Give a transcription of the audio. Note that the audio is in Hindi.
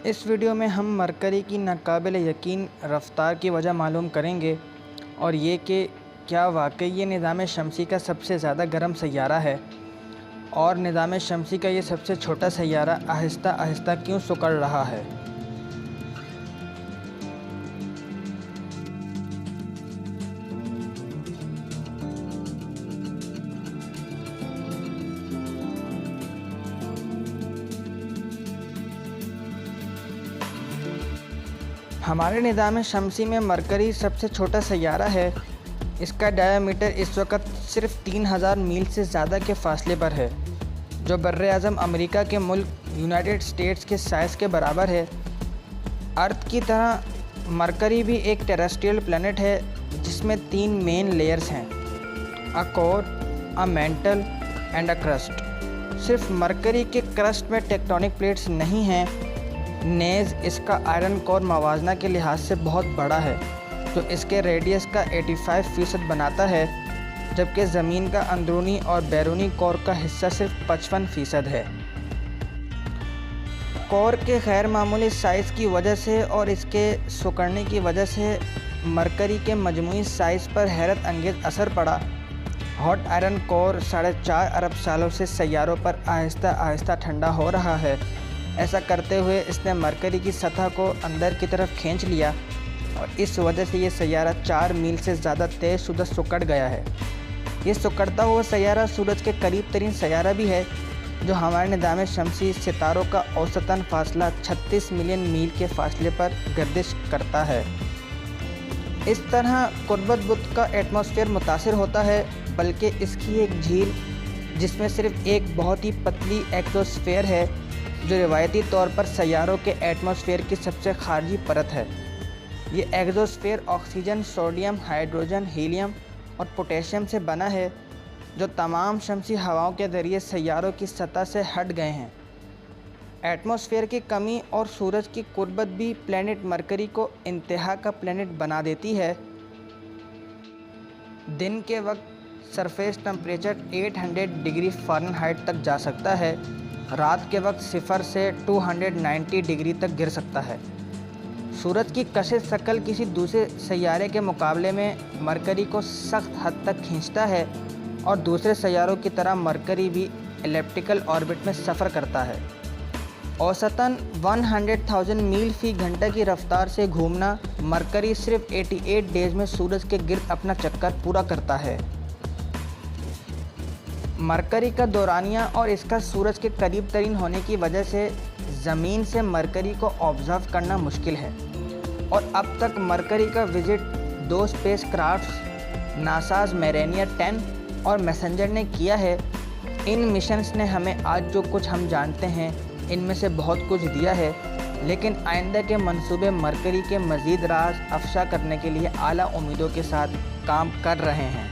इस वीडियो में हम मरकरी की नाकाबिल यकीन रफ्तार की वजह मालूम करेंगे और ये कि क्या वाकई ये निज़ाम शमसी का सबसे ज़्यादा गर्म सैयारा है और निज़ाम शमसी का ये सबसे छोटा सैयारा आहिस्ता आहिस्ता क्यों सिकुड़ रहा है। हमारे निज़ाम शमसी में मरकरी सबसे छोटा सैयारा है। इसका डायमीटर इस वक्त सिर्फ 3000 मील से ज़्यादा के फासले पर है, जो बर्र-ए-आज़म अमेरिका के मुल्क यूनाइटेड स्टेट्स के साइज़ के बराबर है। अर्थ की तरह मरकरी भी एक टेरेस्ट्रियल प्लैनेट है जिसमें 3 मेन लेयर्स हैं, a core, a mental and a crust. सिर्फ मरकरी के क्रस्ट में टेक्टोनिक प्लेट्स नहीं हैं, नेज़ इसका आयरन कोर मवाजना के लिहाज से बहुत बड़ा है, जो इसके रेडियस का 85% बनाता है, जबकि ज़मीन का अंदरूनी और बैरूनी कोर का हिस्सा सिर्फ 55% है। कोर के गैर मामूली साइज़ की वजह से और इसके सिकुड़ने की वजह से मरकरी के मजमूई साइज़ पर हैरत अंगेज़ असर पड़ा। हॉट आयरन कोर 4.5 अरब सालों से सैयारों पर आहिस्ता आहिस्ता ठंडा हो रहा है। ऐसा करते हुए इसने मरकरी की सतह को अंदर की तरफ खींच लिया और इस वजह से ये सैयारा 4 मील से ज़्यादा तेज़शुदा सिकुड़ गया है। ये सिकुड़ता हुआ सैयारा सूरज के करीब तरीन सैयारा भी है, जो हमारे निज़ाम शमसी सितारों का औसतन फासला 36 मिलियन मील के फासले पर गर्दिश करता है। इस तरह कुर्बत बुत का एटमॉस्फेयर मुतासिर होता है, बल्कि इसकी एक झील जिसमें सिर्फ एक बहुत ही पतली एक्सोस्फेयर है, जो रिवायती तौर पर सैयारों के एटमॉस्फेयर की सबसे खारजी परत है। ये exosphere oxygen, sodium, hydrogen, helium और पोटेशियम से बना है, जो तमाम शमसी हवाओं के ज़रिए सैयारों की सतह से हट गए हैं। एटमॉस्फेयर की कमी और सूरज की कुर्बत भी प्लैनेट मरकरी को इंतहा का प्लैनेट बना देती है। दिन के वक्त सरफेस टेम्परेचर 800 डिग्री फ़ारेनहाइट तक जा सकता है, रात के वक्त 0 से 290 डिग्री तक गिर सकता है। सूरज की कशिश शक्ल किसी दूसरे सैयारे के मुकाबले में मरकरी को सख्त हद तक खींचता है और दूसरे सैयारों की तरह मरकरी भी एलिप्टिकल ऑर्बिट में सफ़र करता है। औसतन 100,000 मील फ़ी घंटा की रफ्तार से घूमना मरकरी सिर्फ 88 डेज़ में सूरज के गिर्द अपना चक्कर पूरा करता है। मरकरी का दौरानिया और इसका सूरज के करीब तरीन होने की वजह से ज़मीन से मरकरी को ऑब्ज़र्व करना मुश्किल है और अब तक मरकरी का विज़िट 2 स्पेस क्राफ्ट्स नासाज मेरेनिया 10 और मैसेंजर ने किया है। इन मिशंस ने हमें आज जो कुछ हम जानते हैं इनमें से बहुत कुछ दिया है, लेकिन आइंदा के मंसूबे मरकरी के मज़ीद राज अफ़शा करने के लिए आला उम्मीदों के साथ काम कर रहे हैं।